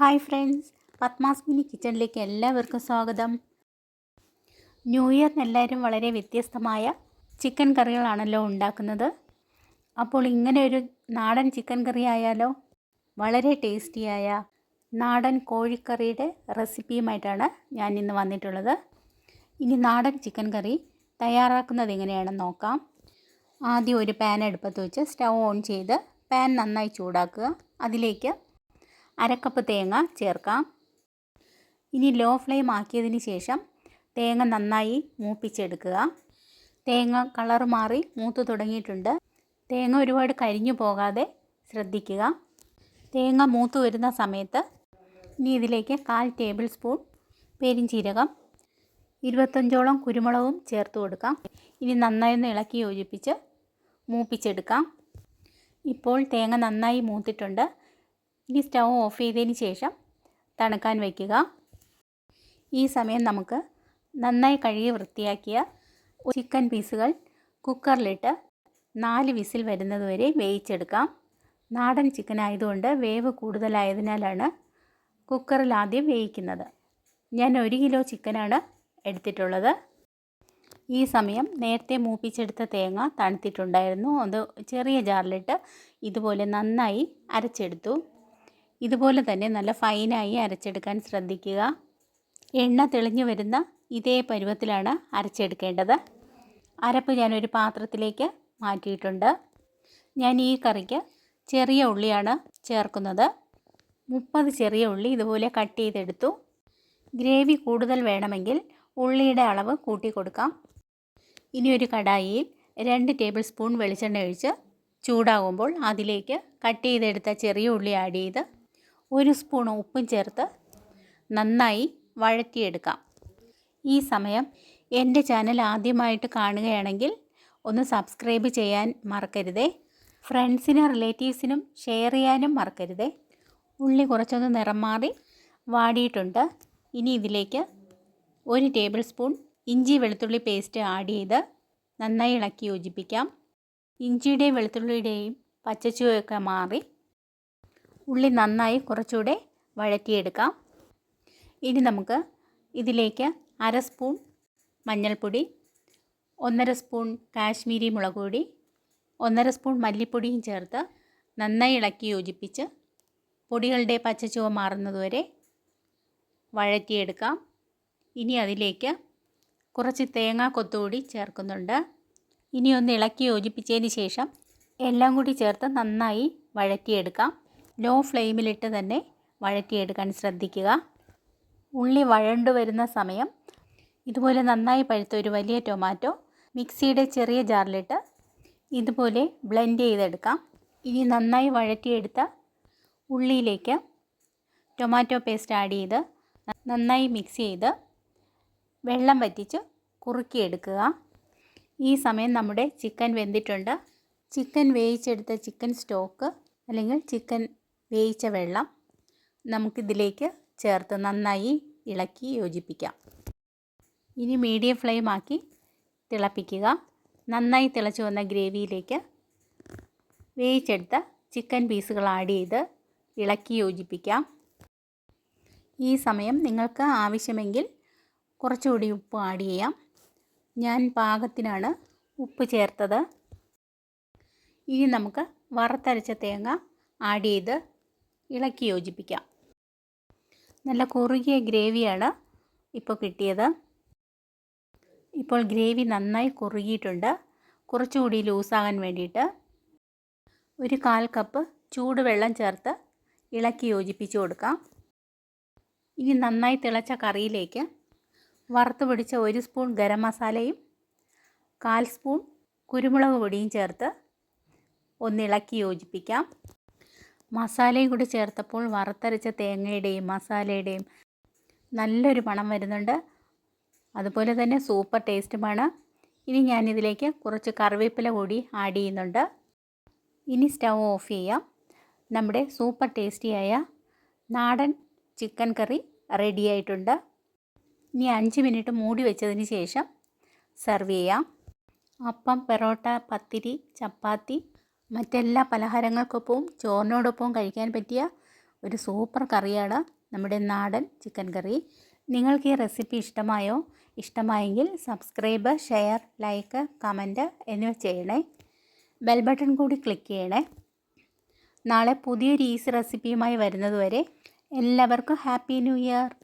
Hi friends, Padmas mini കിച്ചണിലേക്ക് എല്ലാവർക്കും സ്വാഗതം. ന്യൂ ഇയറിന് എല്ലാവരും വളരെ വ്യത്യസ്തമായ ചിക്കൻ കറികളാണല്ലോ ഉണ്ടാക്കുന്നത്. അപ്പോൾ ഇങ്ങനെ ഒരു നാടൻ ചിക്കൻ കറി ആയാലോ? വളരെ ടേസ്റ്റിയായ നാടൻ കോഴിക്കറിയുടെ റെസിപ്പിയുമായിട്ടാണ് ഞാൻ ഇന്ന് വന്നിട്ടുള്ളത്. ഇനി നാടൻ ചിക്കൻ കറി തയ്യാറാക്കുന്നത് എങ്ങനെയാണെന്ന് നോക്കാം. ആദ്യം ഒരു പാൻ അടുപ്പത്ത് വെച്ച് സ്റ്റൗ ഓൺ ചെയ്ത് പാൻ നന്നായി ചൂടാക്കുക. അതിലേക്ക് അരക്കപ്പ് തേങ്ങ ചേർക്കാം. ഇനി ലോ ഫ്ലെയിം ആക്കിയതിന് ശേഷം തേങ്ങ നന്നായി മൂപ്പിച്ചെടുക്കുക. തേങ്ങ കളർ മാറി മൂത്ത് തുടങ്ങിയിട്ടുണ്ട്. തേങ്ങ ഒരുപാട് കരിഞ്ഞു പോകാതെ ശ്രദ്ധിക്കുക. തേങ്ങ മൂത്ത് വരുന്ന സമയത്ത് ഇനി ഇതിലേക്ക് 1/4 ടേബിൾ സ്പൂൺ പെരിഞ്ചീരകം, 25ഓളം കുരുമുളകും ചേർത്ത് കൊടുക്കാം. ഇനി നന്നായി ഒന്ന് ഇളക്കി യോജിപ്പിച്ച് മൂപ്പിച്ചെടുക്കാം. ഇപ്പോൾ തേങ്ങ നന്നായി മൂത്തിട്ടുണ്ട്. ഇനി സ്റ്റൗ ഓഫ് ചെയ്തതിന് ശേഷം തണുക്കാൻ വയ്ക്കുക. ഈ സമയം നമുക്ക് നന്നായി കഴുകി വൃത്തിയാക്കിയ ചിക്കൻ പീസുകൾ കുക്കറിലിട്ട് 4 വിസിൽ വരുന്നതുവരെ വേവിച്ചെടുക്കാം. നാടൻ ചിക്കൻ ആയതുകൊണ്ട് വേവ് കൂടുതലായതിനാലാണ് കുക്കറിൽ ആദ്യം വേവിക്കുന്നത്. ഞാൻ 1 കിലോ ചിക്കനാണ് എടുത്തിട്ടുള്ളത്. ഈ സമയം നേരത്തെ മൂപ്പിച്ചെടുത്ത തേങ്ങ തണുത്തിട്ടുണ്ടായിരുന്നു. അത് ചെറിയ ജാറിലിട്ട് ഇതുപോലെ നന്നായി അരച്ചെടുത്തു. ഇതുപോലെ തന്നെ നല്ല ഫൈനായി അരച്ചെടുക്കാൻ ശ്രദ്ധിക്കുക. എണ്ണ തെളിഞ്ഞു വരുന്ന ഇതേ പരുവത്തിലാണ് അരച്ചെടുക്കേണ്ടത്. അരപ്പ് ഞാനൊരു പാത്രത്തിലേക്ക് മാറ്റിയിട്ടുണ്ട്. ഞാൻ ഈ കറിക്ക് ചെറിയ ഉള്ളിയാണ് ചേർക്കുന്നത്. 30 ചെറിയ ഉള്ളി ഇതുപോലെ കട്ട് ചെയ്തെടുത്തു. ഗ്രേവി കൂടുതൽ വേണമെങ്കിൽ ഉള്ളിയുടെ അളവ് കൂട്ടി കൊടുക്കാം. ഇനി ഒരു കടായിയിൽ 2 ടേബിൾ സ്പൂൺ വെളിച്ചെണ്ണ ഒഴിച്ച് ചൂടാകുമ്പോൾ അതിലേക്ക് കട്ട് ചെയ്തെടുത്ത ചെറിയ ഉള്ളി ആഡ് ചെയ്ത് 1 സ്പൂൺ ഉപ്പും ചേർത്ത് നന്നായി വഴറ്റിയെടുക്കാം. ഈ സമയം എൻ്റെ ചാനൽ ആദ്യമായിട്ട് കാണുകയാണെങ്കിൽ ഒന്ന് സബ്സ്ക്രൈബ് ചെയ്യാൻ മറക്കരുതേ. ഫ്രണ്ട്സിനും റിലേറ്റീവ്സിനും ഷെയർ ചെയ്യാനും മറക്കരുതേ. ഉള്ളി കുറച്ചൊന്ന് നിറം മാറി വാടിയിട്ടുണ്ട്. ഇനി ഇതിലേക്ക് 1 ടേബിൾ സ്പൂൺ ഇഞ്ചി വെളുത്തുള്ളി പേസ്റ്റ് ആഡ് ചെയ്ത് നന്നായി ഇളക്കി യോജിപ്പിക്കാം. ഇഞ്ചിയുടെയും വെളുത്തുള്ളിയുടെയും പച്ചച്ചുവയൊക്കെ മാറി ഉള്ളി നന്നായി കുറച്ചുകൂടെ വഴറ്റിയെടുക്കാം. ഇനി നമുക്ക് ഇതിലേക്ക് 1/2 സ്പൂൺ മഞ്ഞൾപ്പൊടി, 1/2 സ്പൂൺ കാശ്മീരി മുളക് പൊടി, 1/2 സ്പൂൺ മല്ലിപ്പൊടിയും ചേർത്ത് നന്നായി ഇളക്കി യോജിപ്പിച്ച് പൊടികളുടെ പച്ചച്ചുവ മാറുന്നതുവരെ വഴറ്റിയെടുക്കാം. ഇനി അതിലേക്ക് കുറച്ച് തേങ്ങാ കൊത്തുകൂടി ചേർക്കുന്നുണ്ട്. ഇനി ഒന്ന് ഇളക്കി യോജിപ്പിച്ചതിന് ശേഷം എല്ലാം കൂടി ചേർത്ത് നന്നായി വഴറ്റിയെടുക്കാം. ലോ ഫ്ലെയിമിലിട്ട് തന്നെ വഴറ്റിയെടുക്കാൻ ശ്രദ്ധിക്കുക. ഉള്ളി വഴണ്ടു വരുന്ന സമയം ഇതുപോലെ നന്നായി പഴുത്ത ഒരു വലിയ ടൊമാറ്റോ മിക്സിയുടെ ചെറിയ ജാറിലിട്ട് ഇതുപോലെ ബ്ലെൻഡ് ചെയ്തെടുക്കാം. ഇനി നന്നായി വഴറ്റിയെടുത്ത ഉള്ളിയിലേക്ക് ടൊമാറ്റോ പേസ്റ്റ് ആഡ് ചെയ്ത് നന്നായി മിക്സ് ചെയ്ത് വെള്ളം വറ്റിച്ച് കുറുക്കിയെടുക്കുക. ഈ സമയം നമ്മുടെ ചിക്കൻ വെന്തിട്ടുണ്ട്. ചിക്കൻ വേവിച്ചെടുത്ത ചിക്കൻ സ്റ്റോക്ക് അല്ലെങ്കിൽ ചിക്കൻ വേവിച്ച വെള്ളം നമുക്കിതിലേക്ക് ചേർത്ത് നന്നായി ഇളക്കി യോജിപ്പിക്കാം. ഇനി മീഡിയം ഫ്ലെയിം ആക്കി തിളപ്പിക്കുക. നന്നായി തിളച്ചു വന്ന ഗ്രേവിയിലേക്ക് വേവിച്ചെടുത്ത ചിക്കൻ പീസുകൾ ആഡ് ചെയ്ത് ഇളക്കി യോജിപ്പിക്കാം. ഈ സമയം നിങ്ങൾക്ക് ആവശ്യമെങ്കിൽ കുറച്ചുകൂടി ഉപ്പ് ആഡ് ചെയ്യാം. ഞാൻ പാകത്തിനാണ് ഉപ്പ് ചേർത്തത്. ഇനി നമുക്ക് വറുത്തരച്ച തേങ്ങ ആഡ് ചെയ്ത് ഇളക്കി യോജിപ്പിക്കാം. നല്ല കുറുകിയ ഗ്രേവിയാണ് ഇപ്പോൾ കിട്ടിയത്. ഇപ്പോൾ ഗ്രേവി നന്നായി കുറുകിയിട്ടുണ്ട്. കുറച്ചുകൂടി ലൂസാകാൻ വേണ്ടിയിട്ട് 1/4 കപ്പ് ചൂടുവെള്ളം ചേർത്ത് ഇളക്കി യോജിപ്പിച്ച് കൊടുക്കാം. ഇനി നന്നായി തിളച്ച കറിയിലേക്ക് വറുത്ത് പൊടിച്ച 1 സ്പൂൺ ഗരം മസാലയും 1/4 സ്പൂൺ കുരുമുളക് പൊടിയും ചേർത്ത് ഒന്ന് ഇളക്കി യോജിപ്പിക്കാം. മസാലയും കൂടി ചേർത്തപ്പോൾ വറുത്തരച്ച തേങ്ങയുടെയും മസാലയുടെയും നല്ലൊരു മണം വരുന്നുണ്ട്. അതുപോലെ തന്നെ സൂപ്പർ ടേസ്റ്റുമാണ്. ഇനി ഞാനിതിലേക്ക് കുറച്ച് കറിവേപ്പില കൂടി ആഡ് ചെയ്യുന്നുണ്ട്. ഇനി സ്റ്റൗ ഓഫ് ചെയ്യാം. നമ്മുടെ സൂപ്പർ ടേസ്റ്റിയായ നാടൻ ചിക്കൻ കറി റെഡി ആയിട്ടുണ്ട്. ഇനി 5 മിനിറ്റ് മൂടി വെച്ചതിന് ശേഷം സെർവ് ചെയ്യാം. അപ്പം, പെറോട്ട, പത്തിരി, ചപ്പാത്തി, മറ്റെല്ലാ പലഹാരങ്ങൾക്കൊപ്പവും ചോറിനോടൊപ്പവും കഴിക്കാൻ പറ്റിയ ഒരു സൂപ്പർ കറിയാണ് നമ്മുടെ നാടൻ ചിക്കൻ കറി. നിങ്ങൾക്ക് ഈ റെസിപ്പി ഇഷ്ടമായോ? ഇഷ്ടമായെങ്കിൽ സബ്സ്ക്രൈബ്, ഷെയർ, ലൈക്ക്, കമൻറ്റ് എന്നിവ ചെയ്യണേ. ബെൽ ബട്ടൺ കൂടി ക്ലിക്ക് ചെയ്യണേ. നാളെ പുതിയൊരു ഈസി റെസിപ്പിയുമായി വരുന്നതുവരെ എല്ലാവർക്കും ഹാപ്പി ന്യൂ ഇയർ.